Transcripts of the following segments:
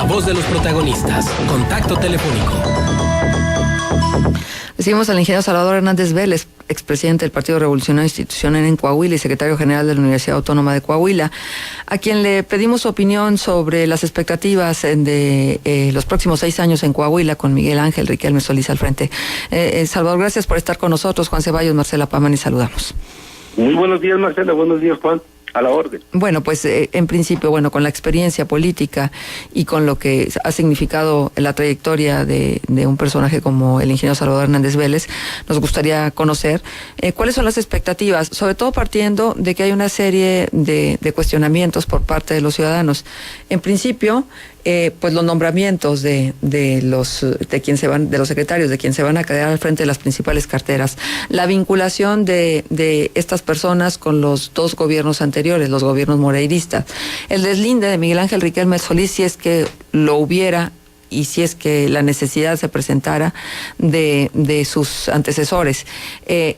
La voz de los protagonistas. Contacto telefónico. Recibimos al ingeniero Salvador Hernández Vélez, expresidente del Partido Revolucionario Institucional en Coahuila y secretario general de la Universidad Autónoma de Coahuila, a quien le pedimos su opinión sobre las expectativas de los próximos 6 años en Coahuila con Miguel Ángel Riquelme Solís al frente. Salvador, gracias por estar con nosotros. Juan Ceballos, Marcela Paman y saludamos. Muy buenos días, Marcela. Buenos días, Juan. A la orden. Bueno, pues en principio, con la experiencia política y con lo que ha significado la trayectoria de un personaje como el ingeniero Salvador Hernández Vélez, nos gustaría conocer cuáles son las expectativas, sobre todo partiendo de que hay una serie de cuestionamientos por parte de los ciudadanos. En principio, pues los nombramientos de los secretarios, de quien se van a quedar al frente de las principales carteras, la vinculación de estas personas con los dos gobiernos anteriores, los gobiernos moreiristas, el deslinde de Miguel Ángel Riquelme Solís, si es que lo hubiera y si es que la necesidad se presentara de sus antecesores,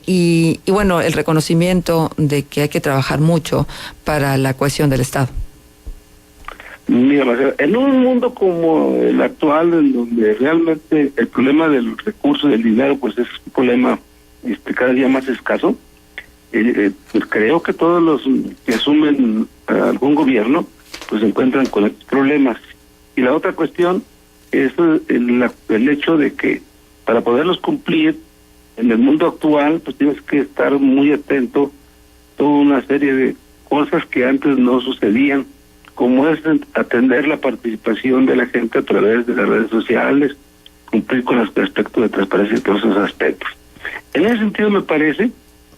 y bueno, el reconocimiento de que hay que trabajar mucho para la cohesión del Estado. Mira, Marcela, en un mundo como el actual, en donde realmente el problema del recurso del dinero pues es un problema cada día más escaso, pues creo que todos los que asumen algún gobierno pues se encuentran con estos problemas. Y la otra cuestión es el hecho de que para poderlos cumplir en el mundo actual pues tienes que estar muy atento a toda una serie de cosas que antes no sucedían, como es atender la participación de la gente a través de las redes sociales, cumplir con los aspectos de transparencia y todos esos aspectos. En ese sentido me parece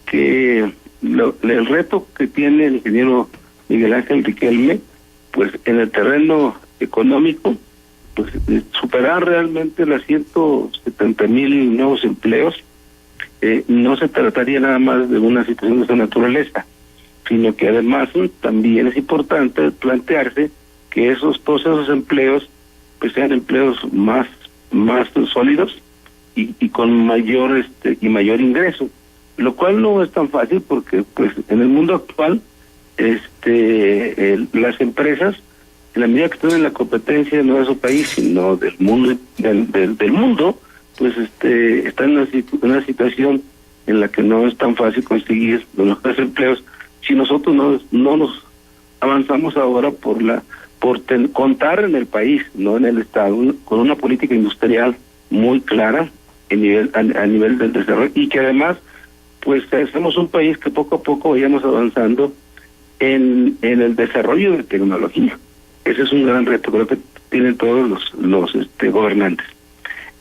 que el reto que tiene el ingeniero Miguel Ángel Riquelme, pues en el terreno económico, pues superar realmente las 170,000 nuevos empleos, no se trataría nada más de una situación de esa naturaleza, sino que además también es importante plantearse que todos esos empleos pues sean empleos más sólidos y con mayor ingreso, lo cual no es tan fácil porque pues en el mundo actual las empresas, en la medida que están en la competencia no de su país sino del mundo del mundo, pues están en una situación en la que no es tan fácil conseguir los mejores empleos si nosotros no nos avanzamos ahora por contar en el país, no en el Estado, con una política industrial muy clara a nivel del desarrollo, y que además pues somos un país que poco a poco vayamos avanzando en el desarrollo de tecnología. Ese es un gran reto, creo que tienen todos los gobernantes.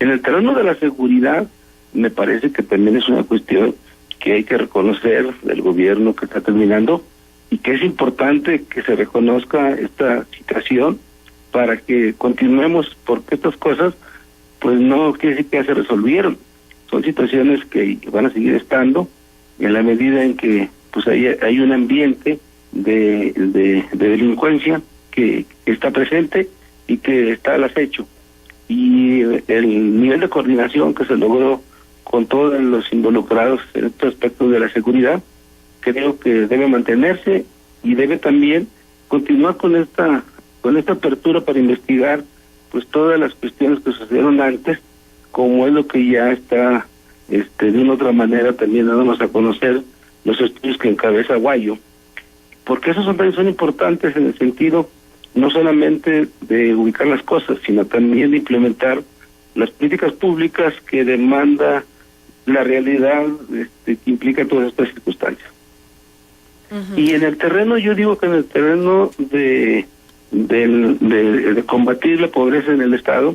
En el terreno de la seguridad, me parece que también es una cuestión que hay que reconocer del gobierno que está terminando, y que es importante que se reconozca esta situación para que continuemos, porque estas cosas pues no quiere decir que ya se resolvieron, son situaciones que van a seguir estando en la medida en que pues hay un ambiente de delincuencia que está presente y que está al acecho, y el nivel de coordinación que se logró con todos los involucrados en estos aspectos de la seguridad, creo que debe mantenerse y debe también continuar con esta apertura para investigar pues todas las cuestiones que sucedieron antes, como es lo que ya está de una otra manera también dándonos a conocer los estudios que encabeza Guayo, porque esos también son importantes en el sentido no solamente de ubicar las cosas, sino también de implementar las políticas públicas que demanda la realidad que implica todas estas circunstancias. Uh-huh. Y en el terreno, yo digo que en el terreno de combatir la pobreza en el Estado,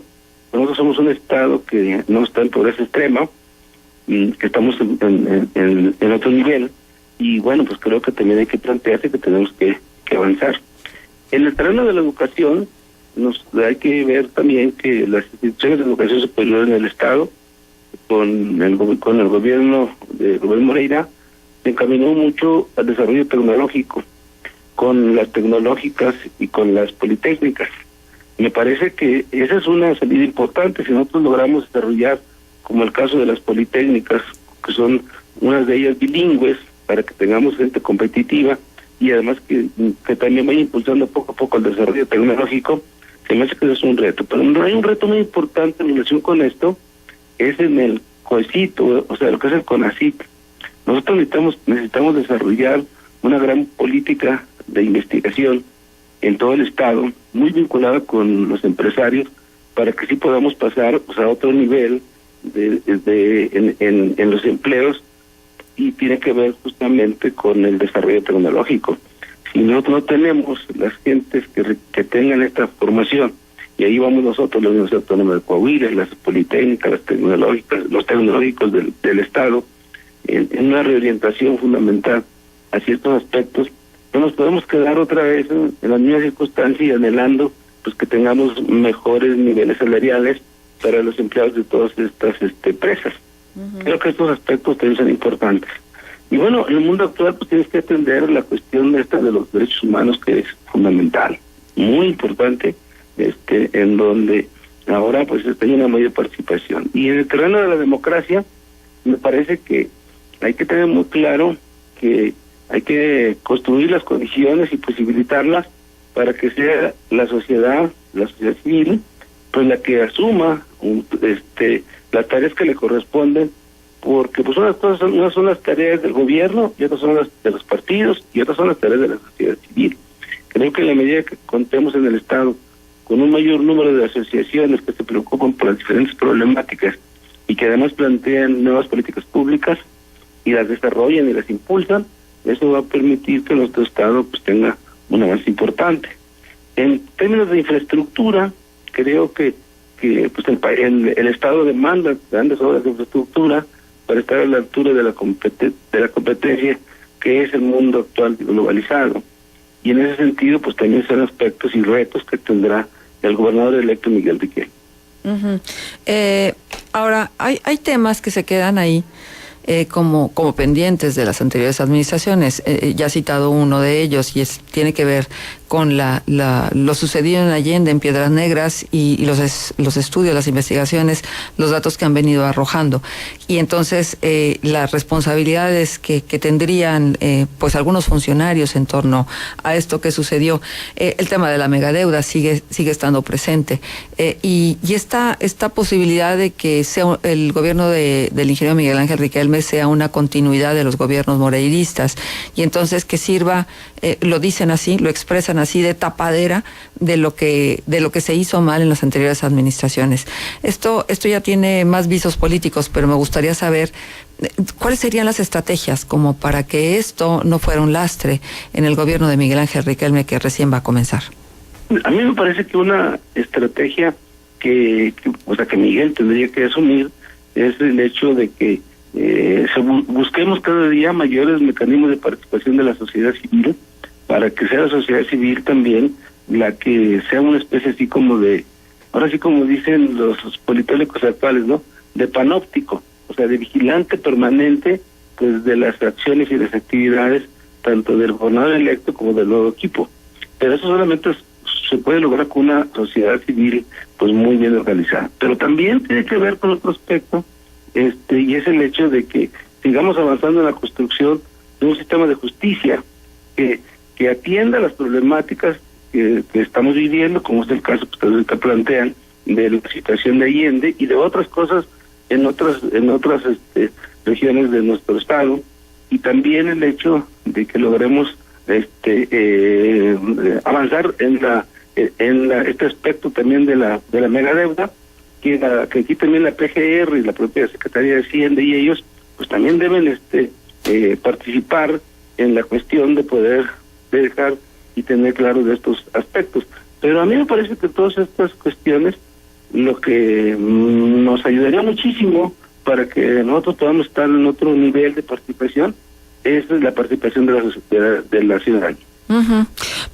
nosotros somos un Estado que no está en pobreza extrema, que estamos en otro nivel, y bueno, pues creo que también hay que plantearse que tenemos que avanzar. En el terreno de la educación, hay que ver también que las instituciones de educación superior en el Estado, con el gobierno de Rubén Moreira, se encaminó mucho al desarrollo tecnológico, con las tecnológicas y con las politécnicas. Me parece que esa es una salida importante si nosotros logramos desarrollar, como el caso de las politécnicas, que son unas de ellas bilingües, para que tengamos gente competitiva y además que también vaya impulsando poco a poco el desarrollo tecnológico. Se me hace que es un reto, pero no hay un reto muy importante en relación con esto, es en el COECIT, o sea, lo que es el CONACYT. Nosotros necesitamos desarrollar una gran política de investigación en todo el estado, muy vinculada con los empresarios, para que sí podamos pasar, pues, a otro nivel en los empleos, y tiene que ver justamente con el desarrollo tecnológico. Si nosotros no tenemos las gentes que tengan esta formación, y ahí vamos nosotros, la Universidad Autónoma de Coahuila, las politécnicas, las tecnológicas, los tecnológicos del estado, en una reorientación fundamental a ciertos aspectos, no nos podemos quedar otra vez en las mismas circunstancias y anhelando pues que tengamos mejores niveles salariales para los empleados de todas estas empresas. Creo que estos aspectos también son importantes. Y bueno, en el mundo actual pues tienes que atender la cuestión de los derechos humanos, que es fundamental, muy importante, en donde ahora pues hay una mayor participación. Y en el terreno de la democracia, me parece que hay que tener muy claro que hay que construir las condiciones y posibilitarlas para que sea la sociedad civil, pues la que asuma las tareas que le corresponden, porque pues unas son las tareas del gobierno, y otras son las de los partidos, y otras son las tareas de la sociedad civil. Creo que en la medida que contemos en el Estado con un mayor número de asociaciones que se preocupan por las diferentes problemáticas y que además plantean nuevas políticas públicas y las desarrollan y las impulsan, eso va a permitir que nuestro Estado pues tenga un avance importante. En términos de infraestructura, creo que pues el Estado demanda grandes obras de infraestructura para estar a la altura de la competencia que es el mundo actual globalizado. Y en ese sentido, pues también son aspectos y retos que tendrá el gobernador electo Miguel Riquelme. Ahora, hay temas que se quedan ahí como pendientes de las anteriores administraciones. Ya he citado uno de ellos, y tiene que ver con lo sucedido en Allende, en Piedras Negras, y los estudios, las investigaciones, los datos que han venido arrojando. Y entonces las responsabilidades que tendrían pues algunos funcionarios en torno a esto que sucedió. El tema de la megadeuda sigue estando presente. Y esta posibilidad de que sea el gobierno del ingeniero Miguel Ángel Riquelme sea una continuidad de los gobiernos moreiristas, y entonces que sirva, lo dicen así, lo expresan así, de tapadera de lo que se hizo mal en las anteriores administraciones. Esto ya tiene más visos políticos, pero me gustaría saber cuáles serían las estrategias como para que esto no fuera un lastre en el gobierno de Miguel Ángel Riquelme, que recién va a comenzar. A mí me parece que una estrategia que Miguel tendría que asumir es el hecho de que busquemos cada día mayores mecanismos de participación de la sociedad civil, para que sea la sociedad civil también la que sea una especie así como ahora sí como dicen los politólicos actuales, ¿no?, de panóptico, o sea, de vigilante permanente pues de las acciones y las actividades tanto del gobernador electo como del nuevo equipo. Pero eso solamente se puede lograr con una sociedad civil pues muy bien organizada. Pero también tiene que ver con otro aspecto, y es el hecho de que sigamos avanzando en la construcción de un sistema de justicia que atienda las problemáticas que estamos viviendo, como es el caso que ustedes ahorita plantean, de la situación de Allende y de otras cosas en otras regiones de nuestro estado, y también el hecho de que logremos avanzar en este aspecto también de la megadeuda, que aquí también la PGR y la propia Secretaría de Hacienda y ellos pues también deben participar en la cuestión de poder dejar y tener claro de estos aspectos. Pero a mí me parece que todas estas cuestiones, lo que nos ayudaría muchísimo para que nosotros podamos estar en otro nivel de participación, es la participación de la ciudadanía.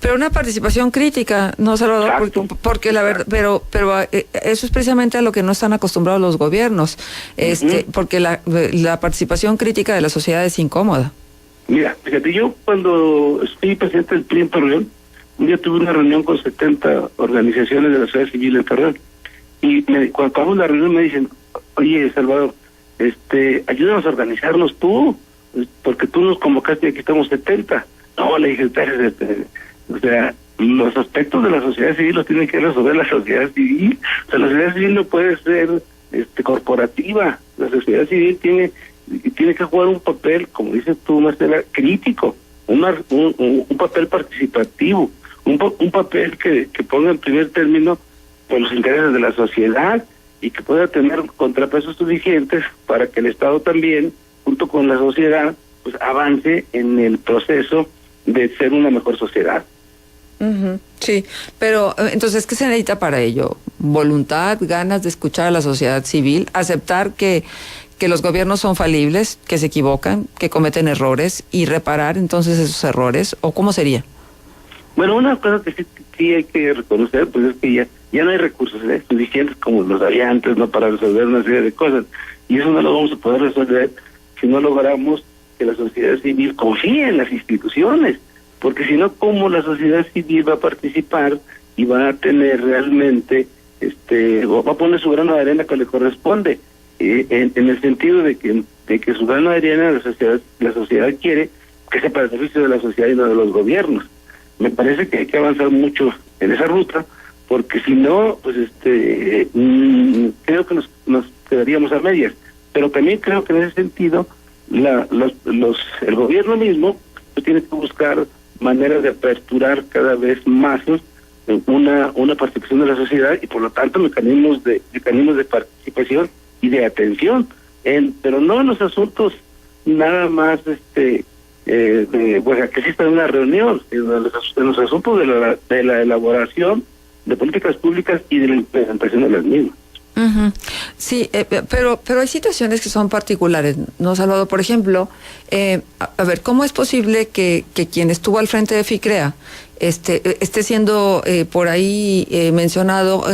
Pero una participación crítica, ¿no, Salvador? Porque la verdad, pero eso es precisamente a lo que no están acostumbrados los gobiernos, porque la participación crítica de la sociedad es incómoda. Mira, fíjate, yo cuando fui presidente del PRI en Torreón, un día tuve una reunión con 70 organizaciones de la sociedad civil en Torreón, y cuando acabamos la reunión me dicen, oye, Salvador, ayúdanos a organizarnos tú, porque tú nos convocaste y aquí estamos 70. No, le dije, o sea, los aspectos de la sociedad civil los tiene que resolver la sociedad civil. O sea, la sociedad civil no puede ser corporativa. La sociedad civil tiene que jugar un papel, como dices tú, Marcela, crítico, un papel participativo, un papel que ponga en primer término por los intereses de la sociedad y que pueda tener contrapesos suficientes para que el Estado también, junto con la sociedad, pues avance en el proceso de ser una mejor sociedad. Uh-huh. Sí, pero entonces, ¿qué se necesita para ello? Voluntad, ganas de escuchar a la sociedad civil, aceptar que los gobiernos son falibles, que se equivocan, que cometen errores y reparar entonces esos errores, ¿o cómo sería? Bueno, una cosa que sí hay que reconocer, pues es que ya no hay recursos suficientes como los había antes, ¿no?, para resolver una serie de cosas, y eso no lo vamos a poder resolver si no logramos que la sociedad civil confíe en las instituciones, porque si no, ¿cómo la sociedad civil va a participar y va a tener realmente, va a poner su grano de arena que le corresponde, en el sentido de que su grano de arena la sociedad quiere que sea para el servicio de la sociedad y no de los gobiernos? Me parece que hay que avanzar mucho en esa ruta, porque si no, pues creo que nos quedaríamos a medias. Pero también creo que en ese sentido el gobierno mismo tiene que buscar maneras de aperturar cada vez más una participación de la sociedad y por lo tanto mecanismos de participación y de atención, pero no en los asuntos nada más que exista una reunión, en los asuntos de la elaboración de políticas públicas y de la implementación de las mismas. Uh-huh. Sí, pero hay situaciones que son particulares, ¿no, Salvador? Por ejemplo, a ver, ¿cómo es posible que quien estuvo al frente de FICREA esté siendo por ahí mencionado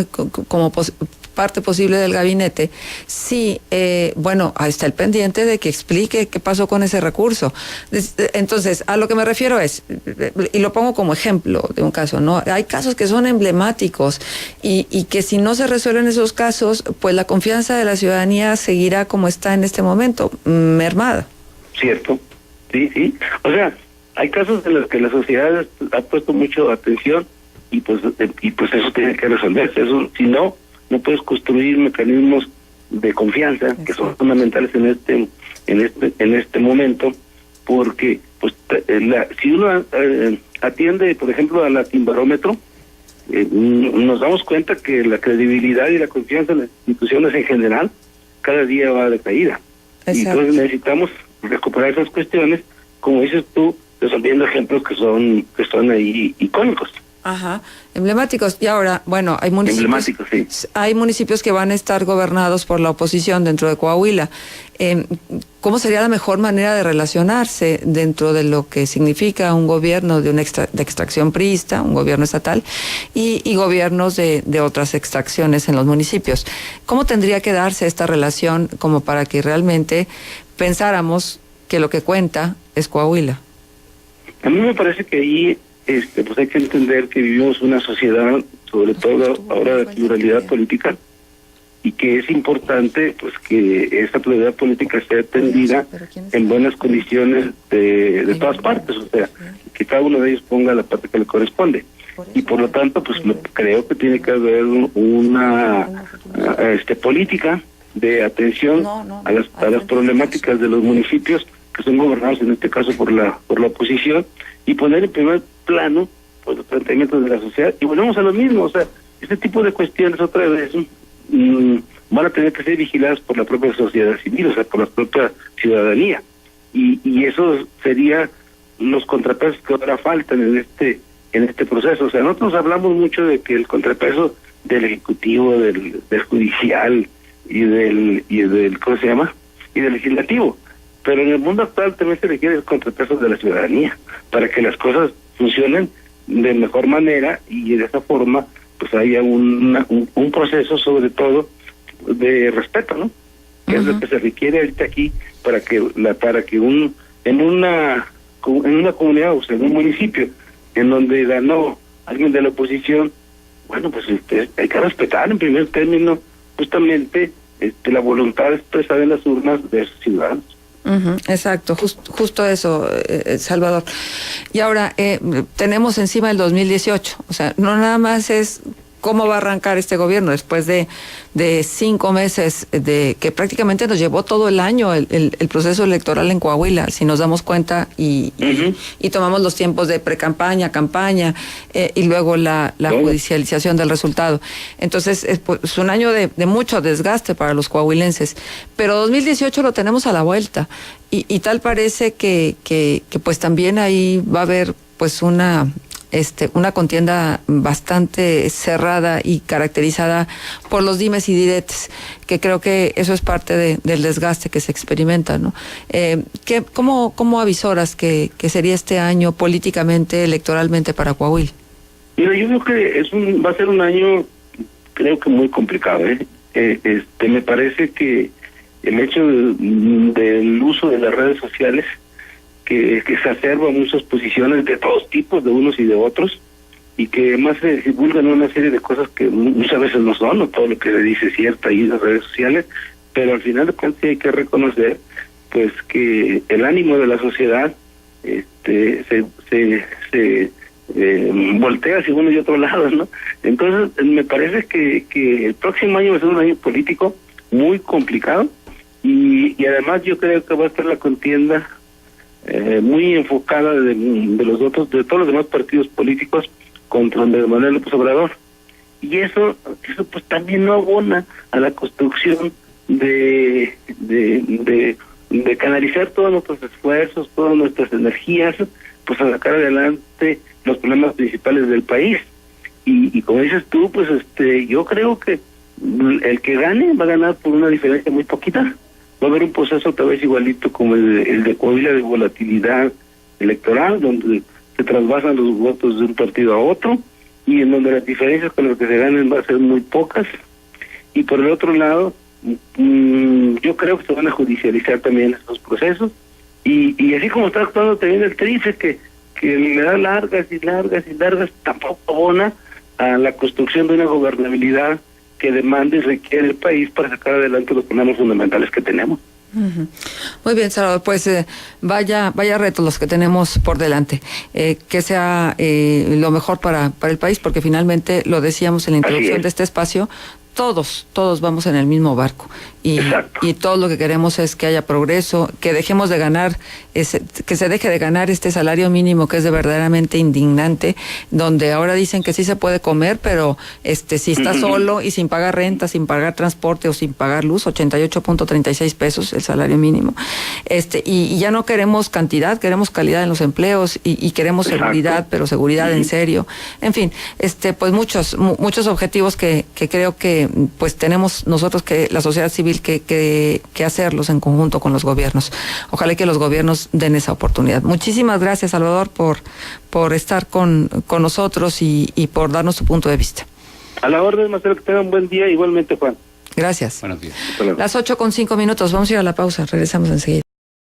como parte posible del gabinete? Sí, bueno, está el pendiente de que explique qué pasó con ese recurso. Entonces, a lo que me refiero es, y lo pongo como ejemplo de un caso, ¿no? Hay casos que son emblemáticos y que si no se resuelven esos casos, pues la confianza de la ciudadanía seguirá como está en este momento, mermada. Cierto, sí. O sea, hay casos en los que la sociedad ha puesto mucho atención y pues eso tiene que resolverse. Eso, si no puedes construir mecanismos de confianza que son fundamentales en este momento, porque pues si uno atiende, por ejemplo, al Actinbarómetro, nos damos cuenta que la credibilidad y la confianza en las instituciones en general cada día va de caída. Exacto. Y entonces necesitamos recuperar esas cuestiones, como dices tú, resolviendo ejemplos que son ahí icónicos. Ajá, emblemáticos. Y ahora, bueno, hay municipios, sí. Hay municipios que van a estar gobernados por la oposición dentro de Coahuila. ¿Cómo sería la mejor manera de relacionarse dentro de lo que significa un gobierno de extracción priista, un gobierno estatal, y gobiernos de otras extracciones en los municipios? ¿Cómo tendría que darse esta relación como para que realmente pensáramos que lo que cuenta es Coahuila? A mí me parece que ahí pues hay que entender que vivimos una sociedad, sobre todo ahora de pluralidad política, y que es importante pues que esta pluralidad política esté atendida en buenas condiciones de todas partes, o sea, que cada uno de ellos ponga la parte que le corresponde. Y por lo tanto, pues creo que tiene que haber una política de atención a las problemáticas de los municipios que son gobernados en este caso por la oposición, y poner en primer plano pues los planteamientos de la sociedad. Y volvemos a lo mismo, o sea, este tipo de cuestiones otra vez van a tener que ser vigiladas por la propia sociedad civil, o sea, por la propia ciudadanía, y eso sería los contrapesos que ahora faltan en este proceso. O sea, nosotros hablamos mucho de que el contrapeso del ejecutivo, del judicial y del ¿cómo se llama? Y del legislativo, pero en el mundo actual también se requiere el contrapeso de la ciudadanía para que las cosas funcionen de mejor manera y de esa forma pues haya un proceso sobre todo de respeto, ¿no? Que es lo que se requiere ahorita aquí para que en una comunidad, o sea, en un municipio en donde ganó alguien de la oposición, bueno, pues hay que respetar en primer término justamente la voluntad expresada en las urnas de esos ciudadanos. Exacto, justo eso, Salvador. Y ahora tenemos encima el 2018, o sea, no nada más es cómo va a arrancar este gobierno después de 5 meses de que prácticamente nos llevó todo el año el proceso electoral en Coahuila, si nos damos cuenta y tomamos los tiempos de pre-campaña, campaña y luego la judicialización del resultado. Entonces es un año de mucho desgaste para los coahuilenses, pero 2018 lo tenemos a la vuelta y tal parece que pues también ahí va a haber pues una contienda bastante cerrada y caracterizada por los dimes y diretes, que creo que eso es parte del desgaste que se experimenta, ¿no? ¿Cómo avisoras que sería este año políticamente, electoralmente para Coahuila? Mira, yo creo que va a ser un año, creo que muy complicado, me parece que el hecho del uso de las redes sociales que exacerba muchas posiciones de todos tipos, de unos y de otros, y que más se divulgan una serie de cosas que muchas veces no son, no todo lo que se dice es cierto ahí en las redes sociales, pero al final de cuentas hay que reconocer pues que el ánimo de la sociedad se voltea hacia uno y otro lado, ¿no? Entonces me parece que el próximo año va a ser un año político muy complicado y además yo creo que va a estar la contienda muy enfocada de todos los demás partidos políticos contra Andrés Manuel López Obrador, y eso pues también no abona a la construcción de canalizar todos nuestros esfuerzos, todas nuestras energías, pues a sacar adelante los problemas principales del país. Y como dices tú, pues yo creo que el que gane va a ganar por una diferencia muy poquita. Va a haber un proceso otra vez igualito como el de Coahuila, de volatilidad electoral, donde se trasvasan los votos de un partido a otro y en donde las diferencias con las que se ganen va a ser muy pocas. Y por el otro lado, yo creo que se van a judicializar también estos procesos y así como está actuando también el TRIFE, que le da largas, tampoco abona a la construcción de una gobernabilidad que demanda y requiere el país para sacar adelante los problemas fundamentales que tenemos. Muy bien, Salvador, pues vaya retos los que tenemos por delante, que sea lo mejor para el país, porque finalmente lo decíamos en la introducción de este espacio, todos vamos en el mismo barco y todo lo que queremos es que haya progreso, que dejemos de ganar, que se deje de ganar este salario mínimo que es de verdaderamente indignante, donde ahora dicen que sí se puede comer, pero si está solo y sin pagar renta, sin pagar transporte o sin pagar luz, 88.36 pesos el salario mínimo, y ya no queremos cantidad, queremos calidad en los empleos y queremos seguridad, pero seguridad en serio, en fin, pues muchos objetivos que creo que pues tenemos nosotros, que la sociedad civil que hacerlos en conjunto con los gobiernos. Ojalá que los gobiernos den esa oportunidad. Muchísimas gracias, Salvador, por estar con nosotros y por darnos tu punto de vista. A la orden, Marcelo, que tengan un buen día, igualmente, Juan. Gracias. Buenos días. Las 8:05, vamos a ir a la pausa, regresamos enseguida.